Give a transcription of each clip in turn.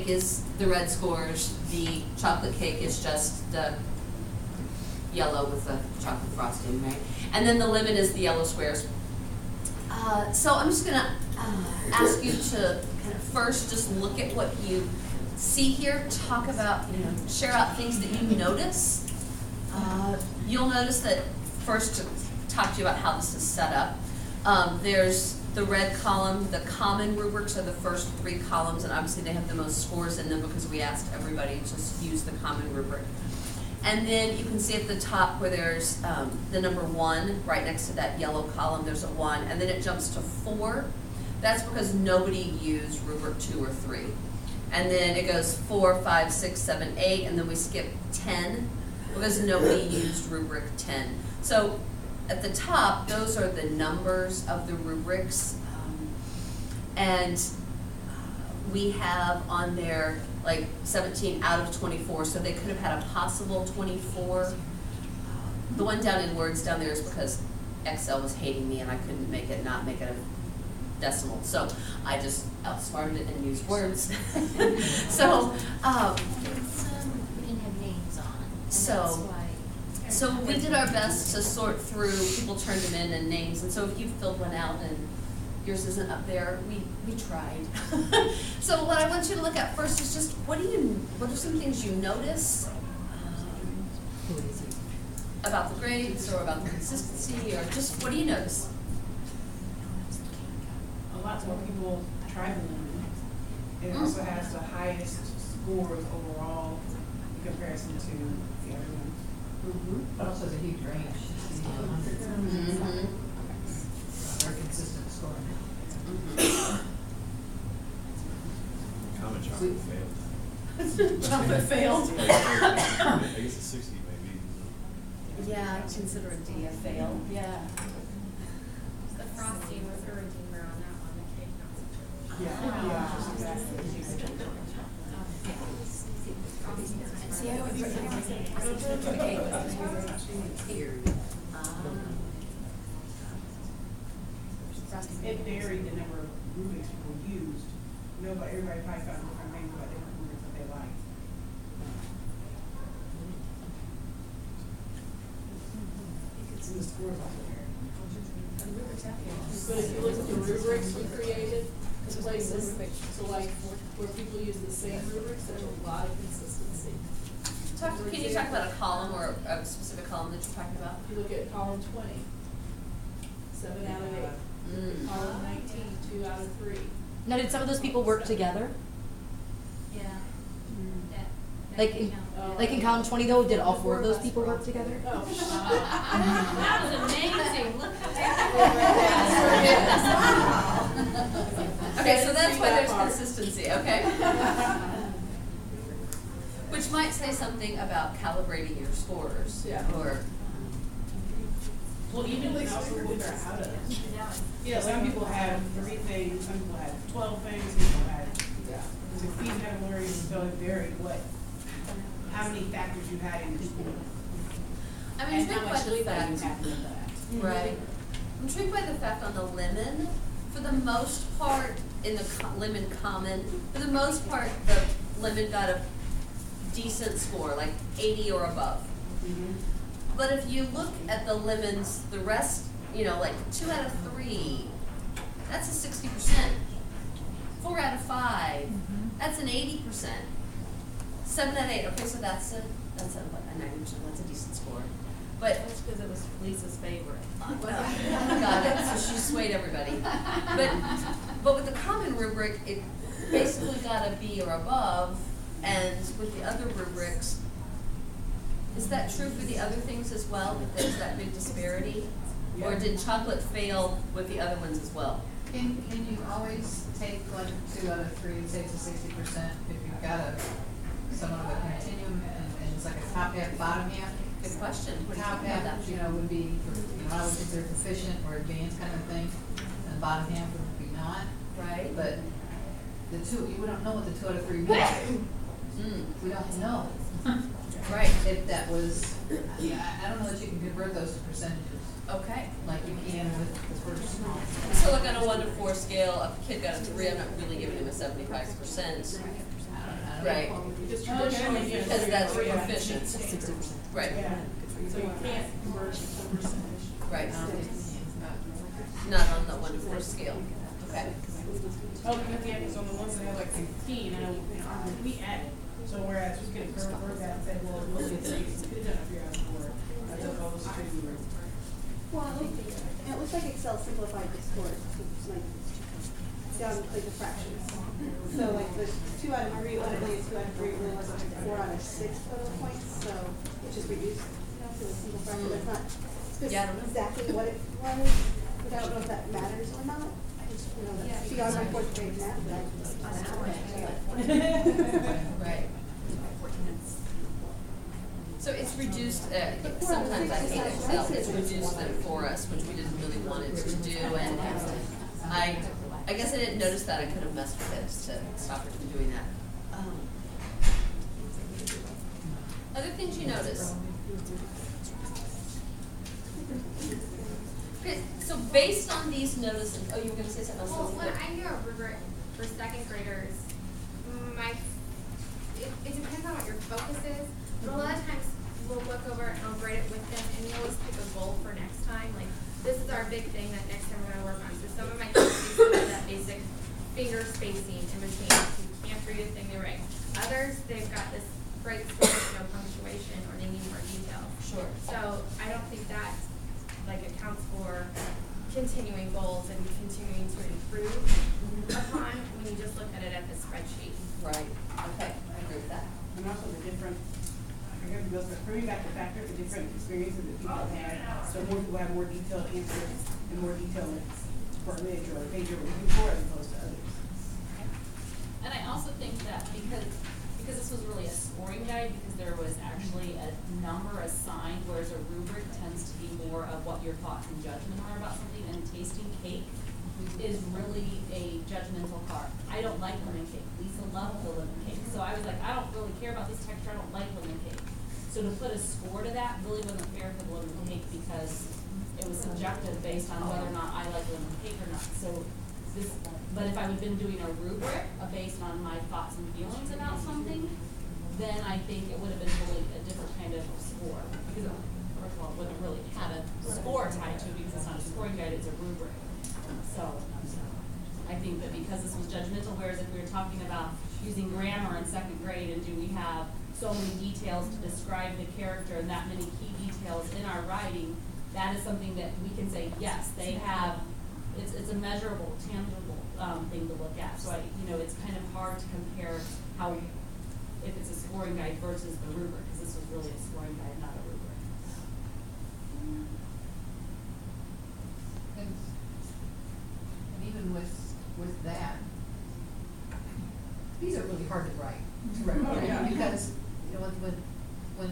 is the red scores, the chocolate cake is just the yellow with the chocolate frosting, right? And then the lemon is the yellow squares. So I'm just gonna ask you to kind of first just look at what you see here, talk about, share out things that you notice. You'll notice that first to talk to you about how this is set up. There's the red column, the common rubrics are the first 3 columns, and obviously they have the most scores in them because we asked everybody to just use the common rubric. And then you can see at the top where there's the number 1, right next to that yellow column, there's a 1, and then it jumps to 4. That's because nobody used rubric 2 or 3. And then it goes 4, 5, 6, 7, 8, and then we skip 10 because nobody used rubric 10. So at the top, those are the numbers of the rubrics. And we have on there like 17 out of 24, so they could have had a possible 24. The one down in words down there is because Excel was hating me and I couldn't not make it a decimal. So I just outsmarted it and used words. So, we didn't have names on. So we did our best to sort through, people turned them in and names, and so if you filled one out and yours isn't up there, we tried. So what I want you to look at first is just, what are some things you notice about the grades or about the consistency, or just what do you notice? A lot more people try the lemon. It also has the highest scores overall in comparison to the other ones. Mm-hmm. It also has a huge range, 60 to 100. Mm-hmm. Very consistent score. Common chocolate failed. Chocolate failed. I guess a 60 maybe. Yeah, I consider a D a fail, yeah. The frosting was the redeemer on that one, the cake, not the Yeah, exactly. See, I would It varied the number of rubrics people used. Everybody probably found different things about different rubrics that they liked. And the scores also vary. But if you look at the rubrics we created, the places, so like where people use the same rubrics, there's a lot of consistency. Can you talk about a column or a specific column that you're talking about? If you look at column 20, 7 out of 8. Column 19, 2 out of 3. Now, did some of those people work together? Yeah. That Like didn't in, count. like in column 20 though, did all 4 of those people work together? Oh, That was amazing, look how Okay, so that's why there's consistency, okay? Which might say something about calibrating your scores. Yeah. Or, Well, even also what they're out of. Yeah, some people had 3 things, some people had 12 things, some people had 16 categories, so it varied how many factors you had in your school. I'm And intrigued how by much the leeway fact, you have with that. right? I'm intrigued by the fact on the lemon, for the most part, in the lemon common, for the most part, the lemon got a decent score, like 80 or above. But if you look at the lemons, the rest, like 2 out of 3, that's a 60%. 4 out of 5, that's an 80%. 7 out of 8, okay, so that's a 90%, that's a decent score. But That's because it was Lisa's favorite. got it, so she swayed everybody. But with the common rubric, it basically got a B or above, and with the other rubrics, is that true for the other things as well, that there's that big disparity? Or did chocolate fail with the other ones as well? Can you always take like 2 out of 3 and say it's a 60% if you've got somewhat of a continuum and it's like a top half, bottom half? Good question. What do you Top think about half, that? would be, I would consider proficient or advanced kind of thing, and bottom half would be not. Right? But we don't know what the 2 out of 3 means. We don't know. Right. If that was, I don't know that you can convert those to percentages Okay. like you can with the first. So like on a 1 to 4 scale, a kid got a 3, I'm not really giving him a 75%. Right. Because Okay, traditionally, that makes Because that's Yeah. proficient. 60%. Right, Yeah. so you can't convert it to percentage. right. I don't think it's not. Not on the 1 to 4 scale. Okay. Oh, because yeah, because on the ones that have like 16, I know, we added. So whereas we could have heard that and said, well, we'll get 6, we could have done a 3 out of 4, as opposed to. Well, it looks like Excel simplified the scores, like, down to like the fractions. So like the 2 out of 3, literally 2 out of 3, really wasn't like 4 out of 6 total points, so it just reduced, to a single fraction, that's not Yeah, I don't know. exactly what it was, but I don't know if that matters or not. I just, that's beyond my 4th grade math, but I just. Right. So it's reduced, sometimes I hate Excel, it's reduced them for us, which we didn't really want it to do, and I guess I didn't notice that, I could have messed with it to stop it from doing that. Other things you notice? Okay, so based on these notices, oh, you were gonna say something else? Well, when I do a rubric for second graders, it depends on what your focus is, but a lot of times we'll look over and I'll grade it with them, and we always pick a goal for next time, like, this is our big thing that next time we're gonna work on. So some of my kids do some of that basic finger spacing in between, so you can't read a thing they write. Others, they've got this great story with no punctuation, or they need more detail. Sure. So I don't think that, like, accounts for continuing goals and continuing to improve upon when you just look at it at the spreadsheet. Right, okay, I agree with that. And also the different, I forget the bringing back the factor, the different experiences that people have had. So more people have more detailed answers and more detailed verbiage or page you're looking for as opposed to others. And I also think that because this was really a scoring guide, because there was actually a number assigned, whereas a rubric tends to be more of what your thoughts and judgment are about something, and tasting cake is really a judgmental part. I don't like lemon cake. Lisa loved the lemon cake. So I was like, I don't really care about this texture, I don't like lemon cake. So to put a score to that really wasn't fair for the lemon cake, because it was subjective based on whether or not I like lemon cake or not. So this, but if I would have been doing a rubric based on my thoughts and feelings about something, then I think it would have been really a different kind of score. Because first of all, it wouldn't have really had a score tied to it, because it's not a scoring guide, it's a rubric. So I think that because this was judgmental, whereas if we were talking about using grammar in second grade, and do we have so many details to describe the character and that many key details in our writing, that is something that we can say, yes, they have, it's a measurable, tangible thing to look at. So it's kind of hard to compare how, if it's a scoring guide versus the rubric, because this was really a scoring guide, not a rubric. And even with that, these are really hard to write. Yeah. Because, when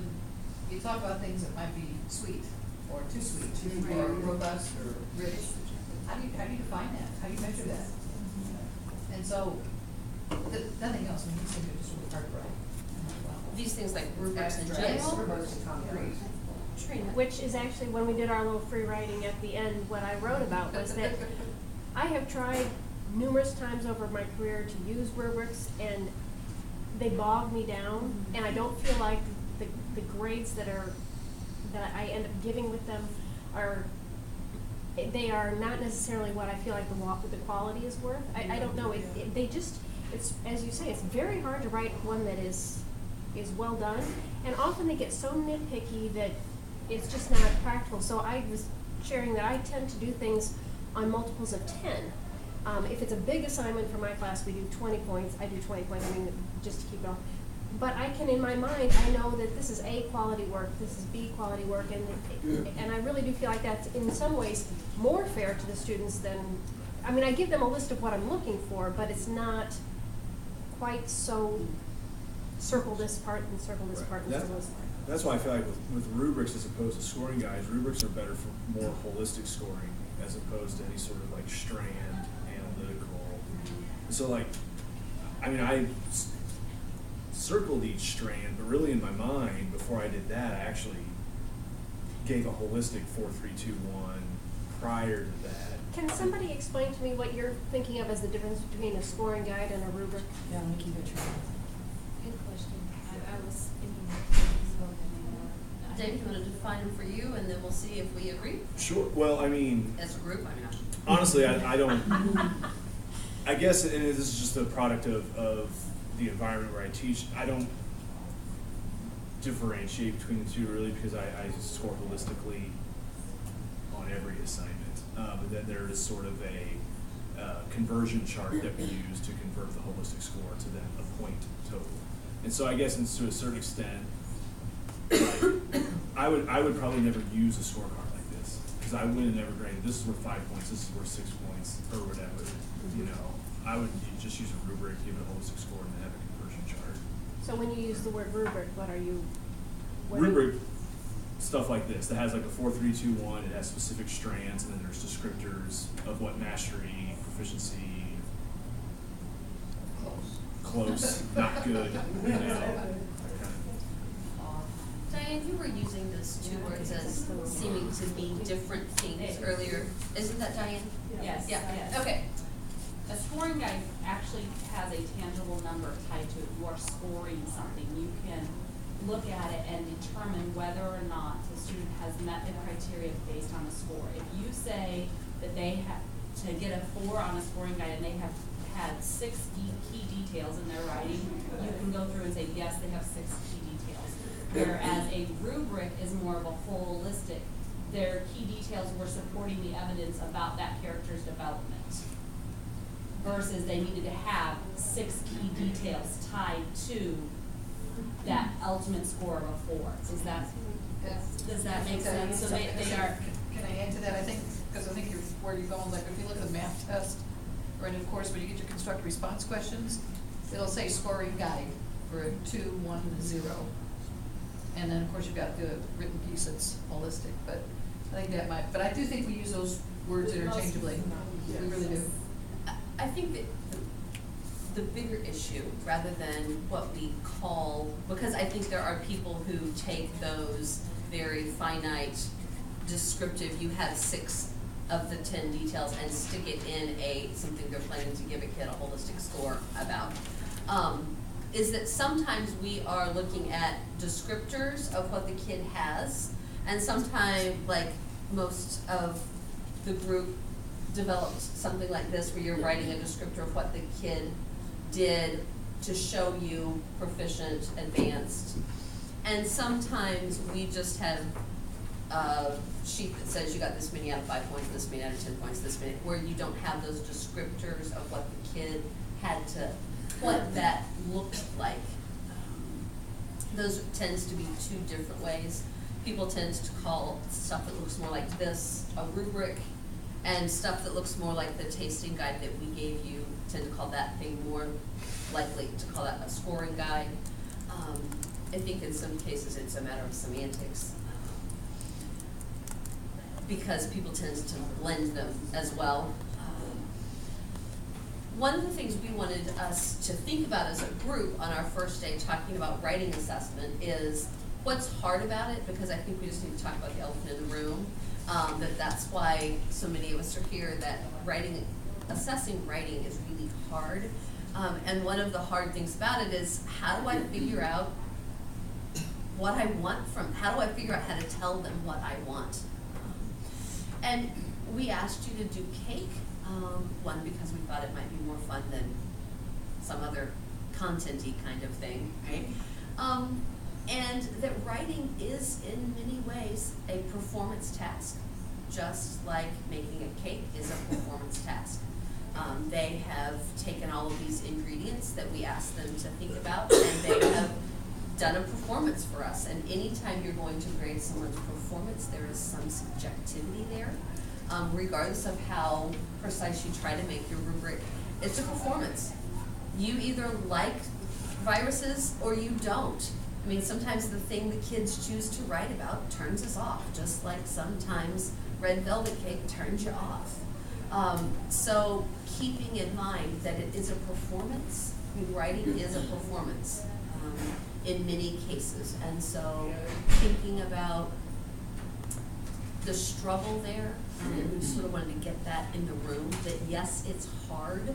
you talk about things that might be sweet, or too sweet, or robust, or rich, how do you define that? How do you measure that? And so, nothing else, these things are just really hard to write. These things like rubrics in Yes, general. rubrics and concrete. Trina. Which is actually, when we did our little free writing at the end, what I wrote about was that I have tried numerous times over my career to use rubrics, and they bog me down, and I don't feel like the grades that I end up giving with them they are not necessarily what I feel like the quality is worth. I don't know, it's, as you say, it's very hard to write one that is well done, and often they get so nitpicky that it's just not practical. So I was sharing that I tend to do things on multiples of 10. If it's a big assignment for my class, we do 20 points, I do 20 points, just to keep it off. But I can, in my mind, I know that this is A quality work, this is B quality work, and I really do feel like that's in some ways more fair to the students than, I give them a list of what I'm looking for, but it's not quite so circle this part and circle this part and circle this part. That's why I feel like with rubrics as opposed to scoring guides, rubrics are better for more holistic scoring as opposed to any sort of like strand, analytical. So I circled each strand, but really in my mind, before I did that, I actually gave a holistic 4, 3, 2, 1 prior to that. Can somebody explain to me what you're thinking of as the difference between a scoring guide and a rubric? Yeah, let me keep it true. Dave, you wanna define them for you, and then we'll see if we agree Sure, well, I mean, as a group, I mean, honestly, I don't, I guess, and this is just a product of the environment where I teach, I don't differentiate between the two really, because I score holistically on every assignment. But then there is sort of a conversion chart that we use to convert the holistic score to then a point total. And so I guess to a certain extent, like, I would probably never use a scorecard like this, because I would have never graded, this is worth 5 points, this is worth 6 points, or whatever, you know. I would just use a rubric, give it a holistic score, and then have a conversion chart. So when you use the word rubric, what are you? Rubric, stuff like this, that has like a 4, 3, 2, 1, it has specific strands, and then there's descriptors of what mastery, proficiency, close, not good, you know. Diane, you were using those two words as seeming to mean different things earlier. Isn't that Diane? Yes, Yeah, yes. okay. A scoring guide actually has a tangible number tied to it. You are scoring something. You can look at it and determine whether or not the student has met the criteria based on the score. If you say that they have to get a 4 on a scoring guide and they have had 6 key details in their writing, you can go through and say, yes, they have 6 key details. Whereas a rubric is more of a holistic. Their key details were supporting the evidence about that character's development. Versus they needed to have 6 key details tied to that ultimate score of a 4. Does that make sense? So they are. Can I add to that? I think, because I think where you're going, like if you look at the math test, or in of course when you get your constructive response questions, it'll say scoring guide for a 2, 1, and a 0. And then of course you've got the written piece that's holistic, but I think that might, but I do think we use those words interchangeably. We really do. I think that the bigger issue, rather than what we call, because I think there are people who take those very finite, descriptive, you have 6 of the 10 details and stick it in something they're planning to give a kid a holistic score about. Is that sometimes we are looking at descriptors of what the kid has, and sometimes, like most of the group developed something like this where you're writing a descriptor of what the kid did to show you proficient, advanced. And sometimes we just have a sheet that says you got this many out of 5 points, this many out of 10 points, this many, where you don't have those descriptors of what the kid had to, what that looked like. Those tends to be 2 different ways. People tend to call stuff that looks more like this a rubric, and stuff that looks more like the tasting guide that we gave you tend to call that thing more likely to call that a scoring guide. I think in some cases it's a matter of semantics, because people tend to blend them as well. One of the things we wanted us to think about as a group on our first day talking about writing assessment is what's hard about it, because I think we just need to talk about the elephant in the room. That's why so many of us are here, that assessing writing is really hard. And one of the hard things about it is, how do I figure out what I want how do I figure out how to tell them what I want? And we asked you to do cake, one, because we thought it might be more fun than some other content-y kind of thing, right? And that writing is, in many ways, a performance task, just like making a cake is a performance task. They have taken all of these ingredients that we asked them to think about, and they have done a performance for us. And anytime you're going to grade someone's performance, there is some subjectivity there. Regardless of how precise you try to make your rubric, it's a performance. You either like viruses or you don't. I mean, sometimes the thing the kids choose to write about turns us off, just like sometimes red velvet cake turns you off. So keeping in mind that it is a performance, I mean, writing is a performance in many cases. And so thinking about the struggle there, and we sort of wanted to get that in the room, that yes, it's hard,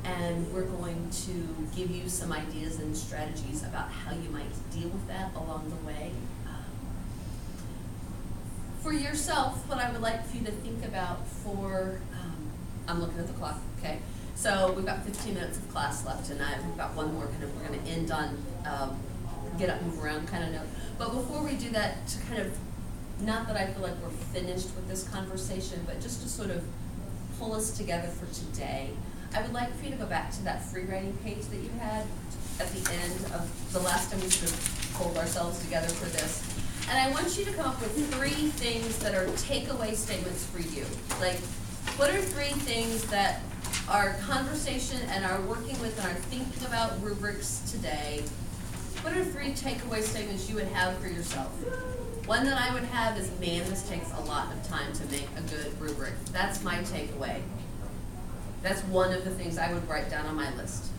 and we're going to give you some ideas and strategies about how you might deal with that along the way. for yourself, what I would like for you to think about for, I'm looking at the clock, okay? So we've got 15 minutes of class left tonight. We've got one more kind of, we're gonna end on, get up, move around kind of note. But before we do that, to kind of, not that I feel like we're finished with this conversation, but just to sort of pull us together for today, I would like for you to go back to that free writing page that you had at the end of the last time we sort of pulled ourselves together for this. And I want you to come up with 3 things that are takeaway statements for you. Like, what are 3 things that our conversation and our working with and our thinking about rubrics today, what are 3 takeaway statements you would have for yourself? One that I would have is, man, this takes a lot of time to make a good rubric. That's my takeaway. That's one of the things I would write down on my list.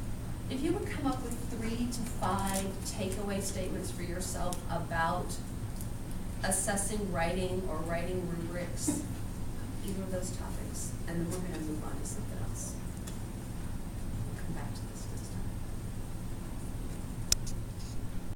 If you would come up with 3 to 5 takeaway statements for yourself about assessing writing or writing rubrics, either of those topics, and then we're gonna move on to something else.